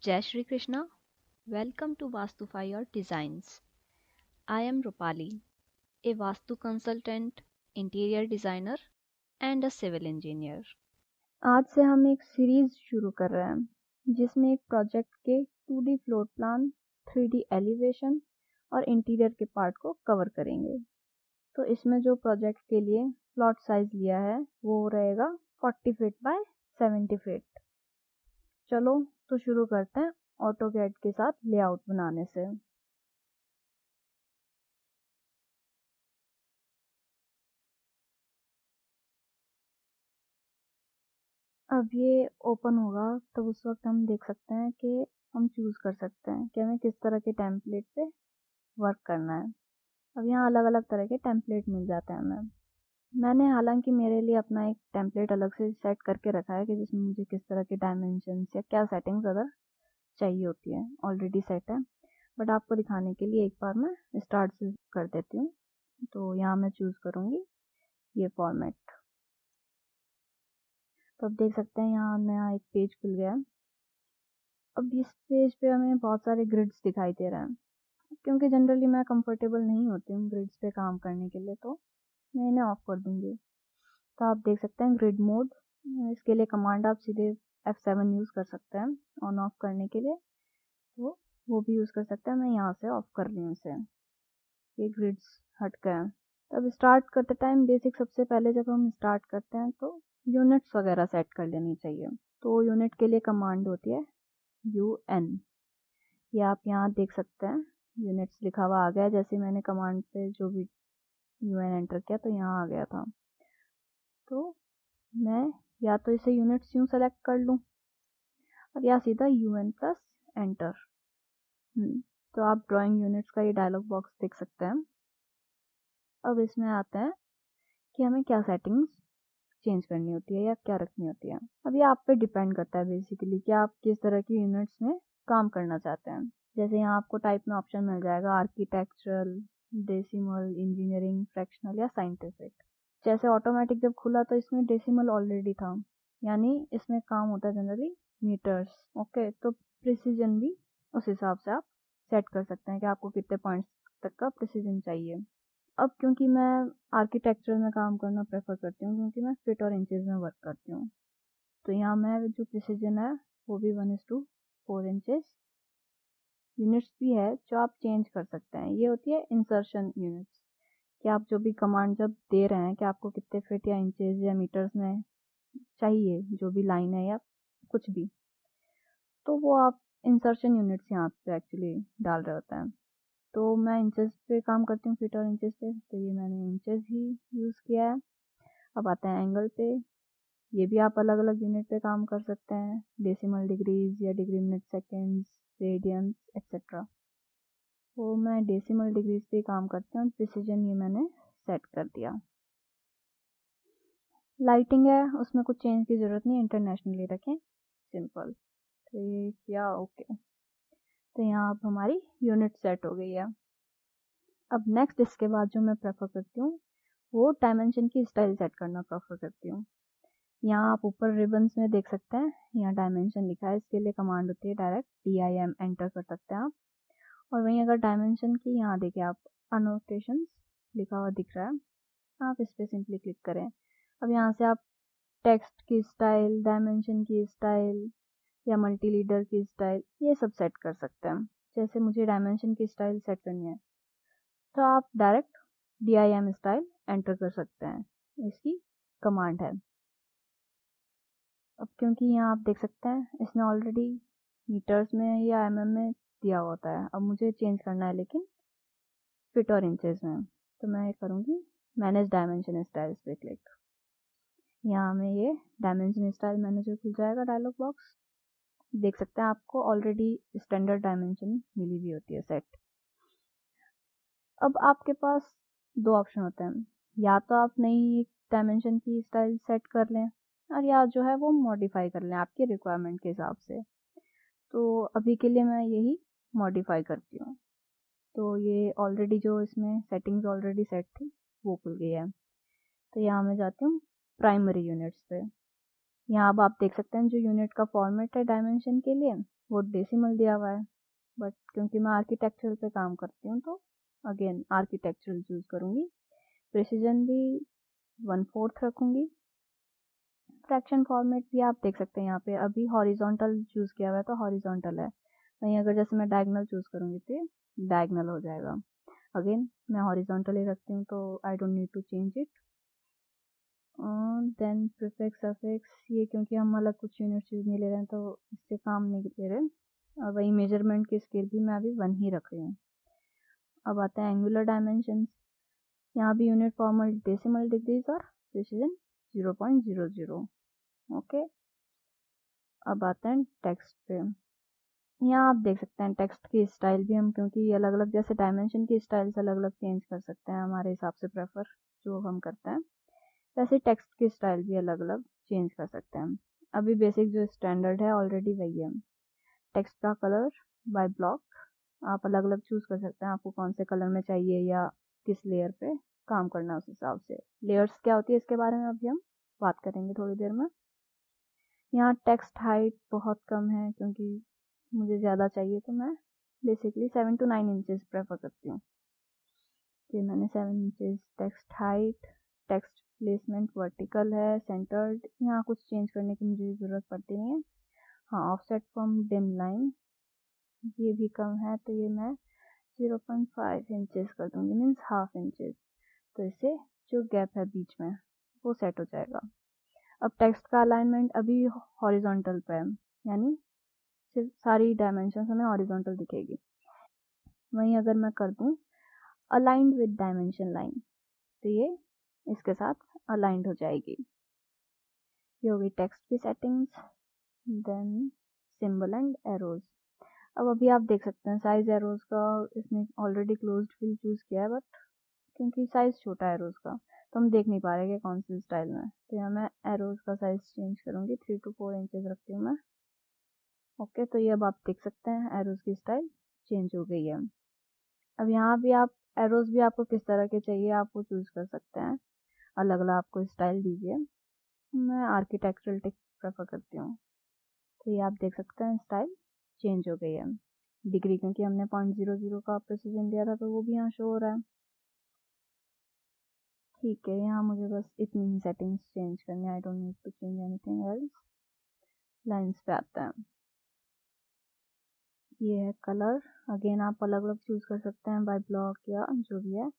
Jai Shri Krishna. Welcome to Vastufire Designs. I am Rupali, a Vastu consultant, interior designer and a civil engineer. आज से हम एक series शुरू कर रहे हैं जिसमें एक प्रोजेक्ट के 2D floor plan, 3D elevation और इंटीरियर के पार्ट को कवर करेंगे। तो इसमें जो प्रोजेक्ट के लिए प्लॉट साइज लिया है वो रहेगा 40 फीट बाय 70 फीट। चलो तो शुरू करते हैं ऑटोकैड के साथ लेआउट बनाने से। अब ये ओपन होगा तब उस वक्त हम देख सकते हैं कि हम चूज़ कर सकते हैं कि हमें किस तरह के टेम्पलेट पे वर्क करना है। अब यहाँ अलग अलग तरह के टेम्पलेट मिल जाते हैं हमें। मैंने हालांकि मेरे लिए अपना एक टेम्पलेट अलग से सेट करके रखा है कि जिसमें मुझे किस तरह के डायमेंशंस या क्या सेटिंग्स अगर चाहिए होती है ऑलरेडी सेट है, बट आपको दिखाने के लिए एक बार मैं स्टार्ट से कर देती हूँ। तो यहाँ मैं चूज़ करूँगी ये फॉर्मेट। तो अब देख सकते हैं यहाँ नया एक पेज खुल गया है। अब इस पेज पे हमें बहुत सारे ग्रिड्स दिखाई दे रहे हैं। क्योंकि जनरली मैं कंफर्टेबल नहीं होती हूँ ग्रिड्स पे काम करने के लिए, तो मैं इन्हें ऑफ कर दूंगी। तो आप देख सकते हैं ग्रिड मोड, इसके लिए कमांड आप सीधे F7 यूज़ कर सकते हैं ऑन ऑफ करने के लिए, तो वो भी यूज़ कर सकते हैं। मैं यहाँ से ऑफ कर रही हूँ इसे, ये ग्रिड्स हट गए हैं। तब स्टार्ट करते टाइम बेसिक सबसे पहले जब हम स्टार्ट करते हैं तो यूनिट्स वगैरह सेट कर लेनी चाहिए। तो यूनिट के लिए कमांड होती है UN। ये आप यहाँ देख सकते हैं यूनिट्स लिखा हुआ आ गया। जैसे मैंने कमांड पे जो भी UN एंटर किया तो यहाँ आ गया था। तो मैं या तो इसे यूनिट्स यूँ सेलेक्ट कर लूँ और या सीधा UN प्लस एंटर। तो आप ड्राइंग यूनिट्स का ये डायलॉग बॉक्स देख सकते हैं। अब इसमें आते हैं कि हमें क्या सेटिंग्स चेंज करनी होती है या क्या रखनी होती है। अब ये आप पे डिपेंड करता है बेसिकली कि आप किस तरह की यूनिट्स में काम करना चाहते हैं। जैसे यहाँ आपको टाइप में ऑप्शन मिल जाएगा आर्किटेक्चरल, डेसिमल, इंजीनियरिंग, फ्रैक्शनल या साइंटिफिक। जैसे ऑटोमेटिक जब खुला तो इसमें डेसिमल ऑलरेडी था, यानी इसमें काम होता है जनरली मीटर्स। ओके, तो प्रिसीजन भी उस हिसाब से आप सेट कर सकते हैं कि आपको कितने पॉइंट्स तक का प्रिसीजन चाहिए। अब क्योंकि मैं आर्किटेक्चर में काम करना प्रेफर करती हूँ क्योंकि मैं फीट और इंचेस में वर्क करती हूँ, तो यहाँ मैं जो प्रिसीजन है वो भी 1:4 इंचेस। यूनिट्स भी है जो आप चेंज कर सकते हैं। ये होती है इंसर्शन यूनिट्स, कि आप जो भी कमांड जब दे रहे हैं कि आपको कितने फीट या इंचेस या मीटर्स में चाहिए, जो भी लाइन है या कुछ भी, तो वो आप इंसर्शन यूनिट्स यहाँ पे एक्चुअली डाल रहे होते हैं। तो मैं इंचेस पे काम करती हूँ, फीट और इंचेस पे, तो ये मैंने इंचेस ही यूज़ किया है। अब आते हैं एंगल पे। ये भी आप अलग अलग यूनिट पे काम कर सकते हैं, डेसिमल डिग्रीज या degree minute seconds, radians etcetera. तो मैं डेसिमल डिग्रीज पे काम करती हूँ। प्रिसीजन ये मैंने सेट कर दिया। लाइटिंग है उसमें कुछ चेंज की ज़रूरत नहीं, इंटरनेशनली रखें, सिंपल। तो ये किया, ओके। तो यहाँ अब हमारी यूनिट सेट हो गई है। अब नेक्स्ट इसके बाद जो मैं प्रेफर करती हूँ वो डायमेंशन की स्टाइल सेट करना प्रेफर करती हूँ। यहाँ आप ऊपर रिबन्स में देख सकते हैं, यहाँ डायमेंशन लिखा है। इसके लिए कमांड होती है डायरेक्ट DIM एंटर कर सकते हैं आप। और वहीं अगर डायमेंशन की यहाँ देखिए आप अनोटेशंस लिखा हुआ दिख रहा है, आप इस पर सिंपली क्लिक करें। अब यहाँ से आप टेक्स्ट की स्टाइल, डायमेंशन की स्टाइल या मल्टी लीडर की स्टाइल ये सब सेट कर सकते हैं। जैसे मुझे डायमेंशन की स्टाइल सेट करनी है तो आप डायरेक्ट DIM स्टाइल एंटर कर सकते हैं, इसकी कमांड है। अब क्योंकि यहाँ आप देख सकते हैं इसने ऑलरेडी मीटर्स में या mm में दिया होता है, अब मुझे चेंज करना है लेकिन फीट और इंचेस में। तो मैं करूँगी मैनेज डायमेंशन स्टाइल्स पे क्लिक। यहाँ में ये डायमेंशन स्टाइल मैनेजर खुल जाएगा डायलॉग बॉक्स। देख सकते हैं आपको ऑलरेडी स्टैंडर्ड डायमेंशन मिली हुई होती है सेट। अब आपके पास दो ऑप्शन होते हैं, या तो आप नई डायमेंशन की स्टाइल सेट कर लें और या जो है वो मॉडिफाई कर लें आपकी रिक्वायरमेंट के हिसाब से। तो अभी के लिए मैं यही मॉडिफाई करती हूँ। तो ये ऑलरेडी जो इसमें सेटिंग्स ऑलरेडी सेट थी वो खुल गई है। तो यहाँ मैं जाती हूँ प्राइमरी यूनिट्स पे। यहाँ अब आप देख सकते हैं जो यूनिट का फॉर्मेट है डायमेंशन के लिए वो डेसिमल दिया हुआ है, बट क्योंकि मैं आर्किटेक्चरल पे काम करती हूँ तो अगेन आर्किटेक्चरल चूज़ करूँगी। प्रिसीजन भी 1/4 रखूँगी। फ्रैक्शन फॉर्मेट भी आप देख सकते हैं यहाँ पे, अभी हॉरिजॉन्टल चूज़ किया हुआ है तो हॉरिजॉन्टल है, वहीं अगर जैसे मैं डायगनल चूज़ करूँगी तो ये डायगनल हो जाएगा। अगेन मैं हॉरिजॉन्टल ही रखती हूँ तो I don't need to change it. Then prefix suffix, ये क्योंकि हम अलग कुछ यूनिट चीज़ नहीं ले रहे हैं तो इससे काम नहीं ले रहे। और वही मेजरमेंट की स्केल भी मैं अभी 1 ही रख रही हूँ। अब आता है एंगुलर डायमेंशंस, यहाँ भी यूनिट फॉर्मल डेसिमल डिग्रीज और प्रिसीजन 0.00। ओके, अब आते हैं टेक्स्ट पे। यहाँ आप देख सकते हैं टेक्स्ट की स्टाइल भी हम, क्योंकि अलग अलग जैसे डायमेंशन की स्टाइल्स अलग अलग चेंज कर सकते हैं हमारे हिसाब से, प्रेफर जो हम करते हैं वैसे टेक्स्ट की स्टाइल भी अलग अलग चेंज कर सकते हैं। अभी बेसिक जो स्टैंडर्ड है ऑलरेडी वही है। टेक्स्ट का कलर बाय ब्लॉक आप अलग अलग चूज़ कर सकते हैं, आपको कौन से कलर में चाहिए या किस लेयर पे काम करना है उस हिसाब से। लेयर्स क्या होती है इसके बारे में अभी हम बात करेंगे थोड़ी देर में। यहाँ टेक्स्ट हाइट बहुत कम है, क्योंकि मुझे ज़्यादा चाहिए तो मैं बेसिकली 7 to 9 इंचेस प्रेफर करती हूँ। ये मैंने 7 inches. Text height, text placement vertical है, सेंटर्ड, यहाँ कुछ चेंज करने की मुझे ज़रूरत पड़ती नहीं है। हाँ, ऑफसेट फ्रॉम डिम लाइन ये भी कम है तो ये मैं 0.5 इंचेस कर दूँगी, मीन्स हाफ इंचेस, तो इससे जो गैप है बीच में वो सेट हो जाएगा। अब टेक्स्ट का अलाइनमेंट अभी हॉरिजॉन्टल पे है, यानी सिर्फ सारी डायमेंशन हमें हॉरिजॉन्टल दिखेगी। वहीं अगर मैं कर दूँ अलाइंड विद डायमेंशन लाइन तो ये इसके साथ अलाइंड हो जाएगी। ये हो गई टेक्स्ट की settings. Then symbol and arrows. अब अभी आप देख सकते हैं साइज एरोज का इसने ऑलरेडी क्लोज्ड फिल चूज़ किया है, बट क्योंकि साइज छोटा है एरोज का तो हम देख नहीं पा रहे कि कौन सी स्टाइल में, तो यहाँ मैं एरोज का साइज चेंज करूँगी, 3 to 4 इंचेस रखती हूँ मैं। ओके, तो ये अब आप देख सकते हैं एरोज की स्टाइल चेंज हो गई है। अब यहाँ भी आप एरोज भी आपको किस तरह के चाहिए आप वो चूज़ कर सकते हैं, अलग अलग आपको स्टाइल दीजिए। मैं आर्किटेक्चरल टिक प्रेफर करती हूँ, तो ये आप देख सकते हैं स्टाइल चेंज हो गई है। डिग्री क्योंकि हमने 0.00 का प्रिसीजन दिया था तो वो भी यहाँ शो हो रहा है। ठीक है, यहाँ मुझे बस इतनी ही सेटिंग्स चेंज करनी है, I don't need to change anything else. Lines पे आते हैं, ये है कलर। अगेन आप अलग अलग चूज़ कर सकते हैं बाय ब्लॉक या जो भी है,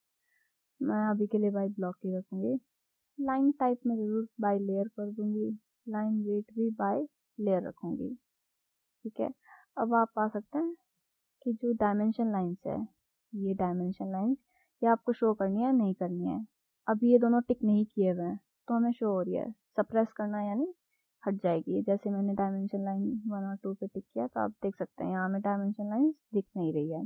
मैं अभी के लिए बाय ब्लॉक ही रखूँगी। लाइन टाइप में ज़रूर बाय लेयर कर दूँगी, लाइन वेट भी बाय लेयर रखूँगी। ठीक है, अब आप आ सकते हैं कि जो डायमेंशन लाइन्स है, ये डायमेंशन लाइन्स ये आपको शो करनी है नहीं करनी है। अभी ये दोनों टिक नहीं किए हुए हैं तो हमें शो हो रही है, सप्रेस करना यानी हट जाएगी। जैसे मैंने डायमेंशन लाइन 1 और 2 पे टिक किया तो आप देख सकते हैं यहाँ हमें डायमेंशन लाइन्स दिख नहीं रही है।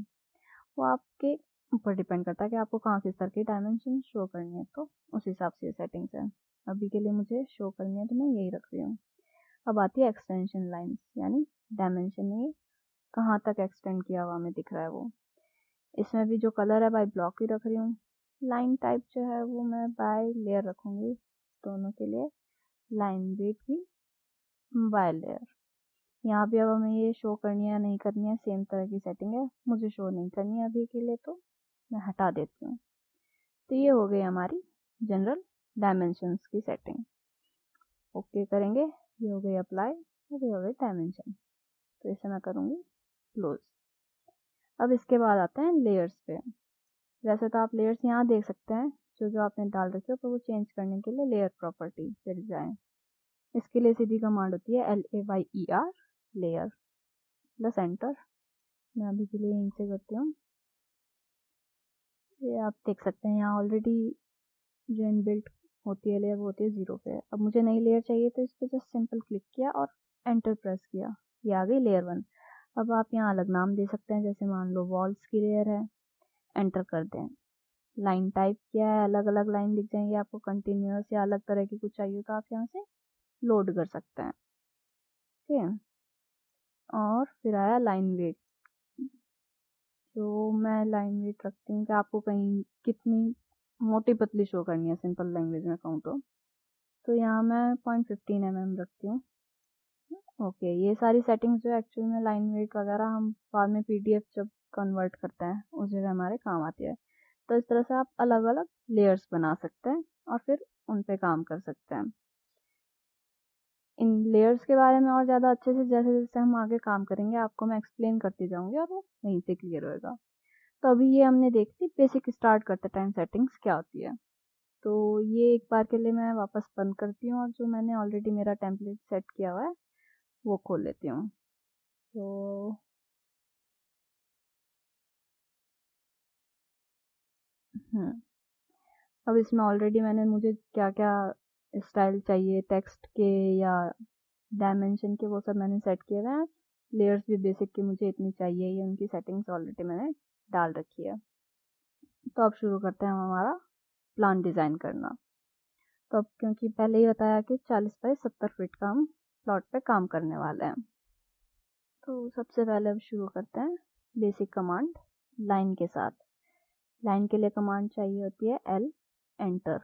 वो आपके ऊपर डिपेंड करता है कि आपको कहाँ किस तरह की डायमेंशन शो करनी है, तो उस हिसाब से सेटिंग्स है। अभी के लिए मुझे शो करनी है तो मैं यही रख रही हूँ। अब आती है एक्सटेंशन लाइन्स, यानी डायमेंशन ये कहाँ तक एक्सटेंड किया हुआ हमें दिख रहा है वो। इसमें भी जो कलर है बाय ब्लॉक ही रख रही हूँ। लाइन टाइप जो है वो मैं बाय लेयर रखूँगी दोनों के लिए, लाइन वेट भी बाय लेयर। यहाँ भी अब हमें ये शो करनी है नहीं करनी है, सेम तरह की सेटिंग है, मुझे शो नहीं करनी है अभी के लिए तो मैं हटा देती हूँ। तो ये हो गई हमारी जनरल डायमेंशंस की सेटिंग। ओके करेंगे, ये हो गई अप्लाई और ये हो गई डायमेंशन, तो इसे मैं करूँगी क्लोज। अब इसके बाद आते हैं लेयर्स पे। वैसे तो आप लेयर्स यहाँ देख सकते हैं जो जो आपने डाल रखे हो, तो वो चेंज करने के लिए लेयर प्रॉपर्टी पे जाएं। इसके लिए सीधी कमांड होती है LAYER लेयर प्लस एंटर। मैं अभी के लिए यहीं से करती हूँ। ये आप देख सकते हैं यहाँ ऑलरेडी जो इनबिल्ट होती है लेयर वो होती है 0 पे। अब मुझे नई लेयर चाहिए तो इस पर जस्ट सिंपल क्लिक किया और एंटर प्रेस किया, ये आ गई लेयर 1। अब आप यहाँ अलग नाम दे सकते हैं, जैसे मान लो वॉल्स की लेयर है, एंटर कर दें। लाइन टाइप किया है, अलग अलग लाइन दिख जाएंगी आपको, कंटिन्यूअस या अलग तरह की कुछ चाहिए तो आप यहाँ से लोड कर सकते हैं। ठीक है, और फिर आया लाइन वेट। जो मैं लाइन वेट रखती हूँ कि आपको कहीं कितनी मोटी पतली शो करनी है, सिंपल लैंग्वेज में कहूँ तो यहाँ मैं 0.15 mm रखती हूँ। ओके, ये सारी सेटिंग्स जो एक्चुअल में लाइन वेट वगैरह हम बाद में पीडीएफ जब कन्वर्ट करते हैं उस जगह हमारे काम आती है। तो इस तरह से आप अलग अलग लेयर्स बना सकते हैं और फिर उन पे काम कर सकते हैं। इन लेयर्स के बारे में और ज़्यादा अच्छे से जैसे जैसे हम आगे काम करेंगे आपको मैं एक्सप्लेन करती जाऊंगी और वो वहीं से क्लियर होएगा। तो अभी ये हमने देख ली बेसिक स्टार्ट करते टाइम सेटिंग्स क्या होती है। तो ये एक बार के लिए मैं वापस बंद करती हूँ और जो मैंने ऑलरेडी मेरा टेम्पलेट सेट किया हुआ है वो खोल लेती हूँ। तो अब इसमें ऑलरेडी मैंने मुझे क्या क्या स्टाइल चाहिए टेक्स्ट के या डायमेंशन के वो सब मैंने सेट किए हुए हैं। लेयर्स भी बेसिक की मुझे इतनी चाहिए ये उनकी सेटिंग्स ऑलरेडी मैंने डाल रखी है। तो अब शुरू करते हैं हम हमारा प्लान डिज़ाइन करना। तो अब क्योंकि पहले ही बताया कि 40 बाई 70 फीट का हम प्लॉट पे काम करने वाले हैं, तो सबसे पहले अब शुरू करते हैं बेसिक कमांड लाइन के साथ। लाइन के लिए कमांड चाहिए होती है एल एंटर,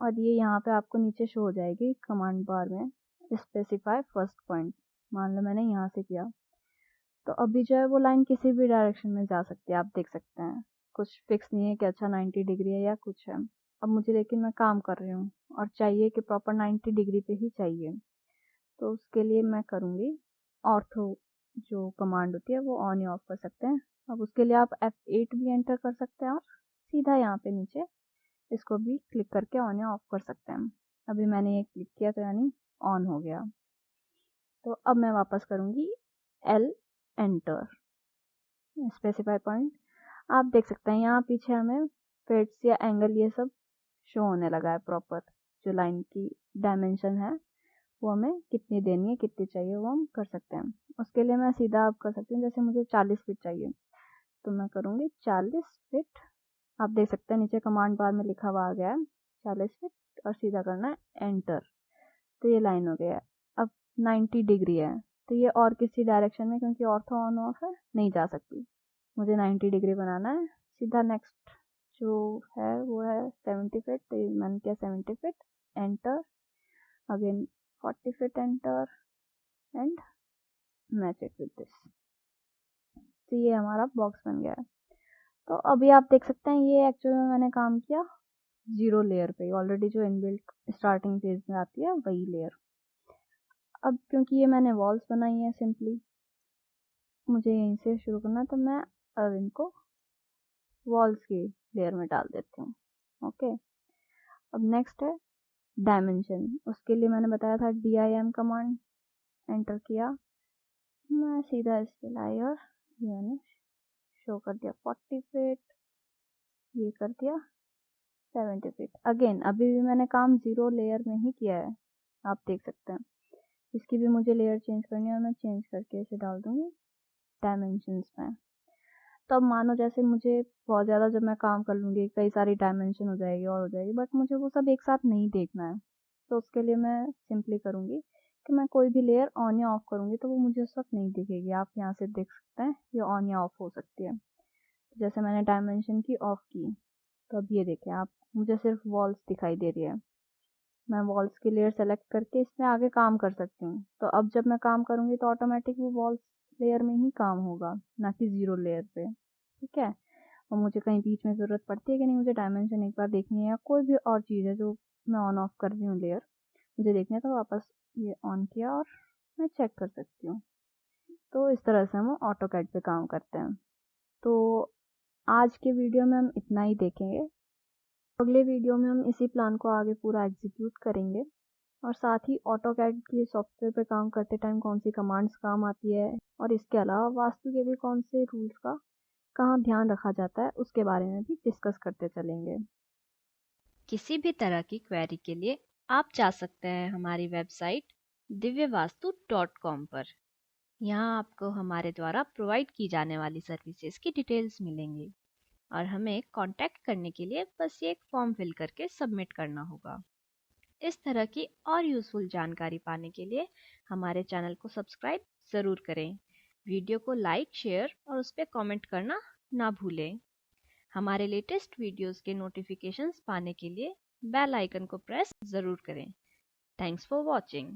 और ये यहाँ पे आपको नीचे शो हो जाएगी कमांड बार में स्पेसिफाई फर्स्ट पॉइंट। मान लो मैंने यहाँ से किया तो अभी जो है वो लाइन किसी भी डायरेक्शन में जा सकती है, आप देख सकते हैं कुछ फिक्स नहीं है कि अच्छा 90 डिग्री है या कुछ है। अब मुझे लेकिन मैं काम कर रही हूँ और चाहिए कि प्रॉपर 90 डिग्री पे ही चाहिए, तो उसके लिए मैं करूँगी ऑर्थो जो कमांड होती है वो ऑन या ऑफ कर सकते हैं। अब उसके लिए आप F8 भी एंटर कर सकते हैं और सीधा यहाँ पे नीचे इसको भी क्लिक करके ऑन या ऑफ कर सकते हैं। अभी मैंने ये क्लिक किया तो यानी ऑन हो गया। तो अब मैं वापस करूँगी एल एंटर स्पेसिफाई पॉइंट। आप देख सकते हैं यहाँ पीछे हमें फेट्स या एंगल ये सब शो होने लगा है प्रॉपर। जो लाइन की डायमेंशन है वो हमें कितनी देनी है कितनी चाहिए वो हम कर सकते हैं। उसके लिए मैं सीधा आप कर सकती हूँ, जैसे मुझे 40 फीट चाहिए तो मैं करूँगी 40 फीट। आप देख सकते हैं नीचे कमांड बार में लिखा हुआ आ गया है 40 फीट और सीधा करना है एंटर। तो ये लाइन हो गया है। अब 90 डिग्री है तो ये और किसी डायरेक्शन में क्योंकि ऑर्थो ऑन ऑफ है नहीं जा सकती, मुझे 90 डिग्री बनाना है। सीधा नेक्स्ट जो है वो है 70 फीट, तो मैंने किया 70 feet enter, again 40 feet enter and match it with this. तो ये हमारा बॉक्स बन गया है। तो अभी आप देख सकते हैं ये एक्चुअली में मैंने काम किया जीरो लेयर पे, ऑलरेडी जो इनबिल्ट स्टार्टिंग पेज में आती है वही लेयर। अब क्योंकि ये मैंने वॉल्स बनाई है सिंपली मुझे यहीं से शुरू करना है, तो मैं अब इनको वॉल्स की लेयर में डाल देती हूँ। ओके, अब नेक्स्ट है डायमेंशन। उसके लिए मैंने बताया था DIM कमांड एंटर किया, मैं सीधा इस पे लाई और ये मैंने शो कर दिया 40 फीट, ये कर दिया 70 फीट। अगेन अभी भी मैंने काम जीरो लेयर में ही किया है, आप देख सकते हैं। इसकी भी मुझे लेयर चेंज करनी है और मैं चेंज करके इसे डाल दूंगी डायमेंशंस में। तो अब मानो जैसे मुझे बहुत ज़्यादा जब मैं काम कर लूँगी कई सारी डायमेंशन हो जाएगी और हो जाएगी, बट मुझे वो सब एक साथ नहीं देखना है। तो उसके लिए मैं सिंपली करूँगी कि मैं कोई भी लेयर ऑन या ऑफ करूँगी तो वो मुझे उस वक्त नहीं दिखेगी। आप यहाँ से देख सकते हैं ये ऑन या ऑफ हो सकती है। जैसे मैंने डायमेंशन की ऑफ की तो अब ये देखें आप, मुझे सिर्फ वॉल्स दिखाई दे रही है। मैं वॉल्स की लेयर सेलेक्ट करके इसमें आगे काम कर सकती हूँ। तो अब जब मैं काम करूँगी तो ऑटोमेटिक वो वॉल्स लेयर में ही काम होगा, ना कि जीरो लेयर पे। ठीक है, और मुझे कहीं बीच में ज़रूरत पड़ती है कि नहीं मुझे डायमेंशन एक बार देखनी है या कोई भी और चीज़ है जो मैं ऑन ऑफ कर रही हूँ लेयर मुझे देखनी है, तो वापस ये ऑन किया और मैं चेक कर सकती हूँ। तो इस तरह से हम ऑटो कैड पे काम करते हैं। तो आज के वीडियो में हम इतना ही देखेंगे। अगले वीडियो में हम इसी प्लान को आगे पूरा एग्जीक्यूट करेंगे और साथ ही ऑटो कैड की सॉफ्टवेयर पे काम करते टाइम कौन सी कमांड्स काम आती है और इसके अलावा वास्तु के भी कौन से रूल्स का कहाँ ध्यान रखा जाता है उसके बारे में भी डिस्कस करते चलेंगे। किसी भी तरह की क्वेरी के लिए आप जा सकते हैं हमारी वेबसाइट divyavastu.com पर। यहाँ आपको हमारे द्वारा प्रोवाइड की जाने वाली सर्विसेज की डिटेल्स मिलेंगी और हमें कांटेक्ट करने के लिए बस ये एक फॉर्म फिल करके सबमिट करना होगा। इस तरह की और यूज़फुल जानकारी पाने के लिए हमारे चैनल को सब्सक्राइब ज़रूर करें। वीडियो को लाइक, शेयर और उस पर कॉमेंट करना ना भूलें। हमारे लेटेस्ट वीडियोस के नोटिफिकेशंस पाने के लिए बेल आइकन को प्रेस ज़रूर करें। Thanks for watching.